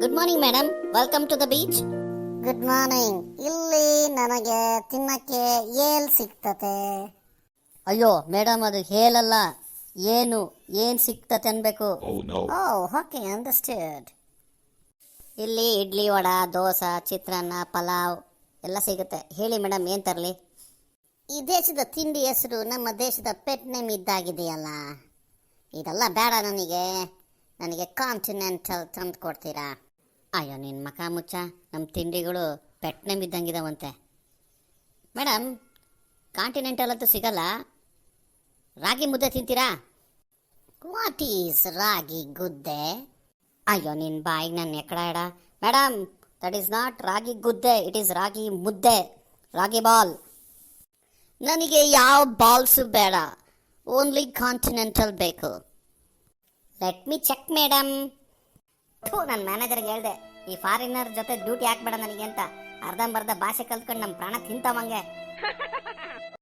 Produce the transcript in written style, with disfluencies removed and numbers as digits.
Good morning madam, welcome to the beach. Good morning. ಇಲ್ಲಿ ನನಗೆ ತಿನ್ನಕ್ಕೆ ಏಲ್ ಸಿಗ್ತತೆ. ಅಯ್ಯೋ ಮೇಡಮ್, ಅದು ಹೇಳಲ್ಲ, ಏನ್ ಸಿಕ್ತತೆ ಅನ್ಬೇಕು. Okay, understand. ಇಲ್ಲಿ ಇಡ್ಲಿ, ವಡಾ, ದೋಸೆ, ಚಿತ್ರಾನ್ನ, ಪಲಾವ್ ಎಲ್ಲ ಸಿಗುತ್ತೆ. ಹೇಳಿ ಮೇಡಮ್, ಏನ್ ತರಲಿ? ಈ ದೇಶದ ತಿಂಡಿ ಹೆಸರು ನಮ್ಮ ದೇಶದ ಪೆಟ್ ನೇಮ್ ಇದ್ದಾಗಿದೆಯಲ್ಲ, ಇದೆಲ್ಲ ಬೇಡ ನನಗೆ ಕಾಂಟಿನೆಂಟಲ್ ತಂದು ಕೊಡ್ತೀರಾ? ಅಯ್ಯೋ ನಿನ್ನ ಮಕ ಮುಚ್ಚ, ನಮ್ಮ ತಿಂಡಿಗಳು ಪೆಟ್ ನೇಮ್ ಇದ್ದಂಗಿದಾವಂತೆ. ಮೇಡಮ್, ಕಾಂಟಿನೆಂಟಲ್ ಅಂತೂ ಸಿಗಲ್ಲ. ರಾಗಿ ಮುದ್ದೆ ತಿಂತೀರಾ? What is ragi gudde? ಅಯ್ಯೋ ನಿನ್ನ ಬಾಯಿಗೆ ನಾನು ಎಕ್ಕಡ ಇಡ. Madam, that is not ragi gudde, it is ragi mudde, ragi ball. ನನಗೆ ಯಾವ ಬಾಲ್ಸು ಬೇಡ, ಓನ್ಲಿ ಕಾಂಟಿನೆಂಟಲ್ ಬೇಕು. Let me check madam. ನನ್ನ ಮ್ಯಾನೇಜರ್ಗೆ ಹೇಳ್ದೆ, ಈ ಫಾರಿನರ್ ಜೊತೆ ಡ್ಯೂಟಿ ಹಾಕ್ಬೇಡ ನನಗೆ ಅಂತ. ಅರ್ಧಂಬರ್ಧ ಭಾಷೆ ಕಲ್ತ್ಕೊಂಡು ನಮ್ಮ ಪ್ರಾಣ ತಿಂತಾವಂಗೆ.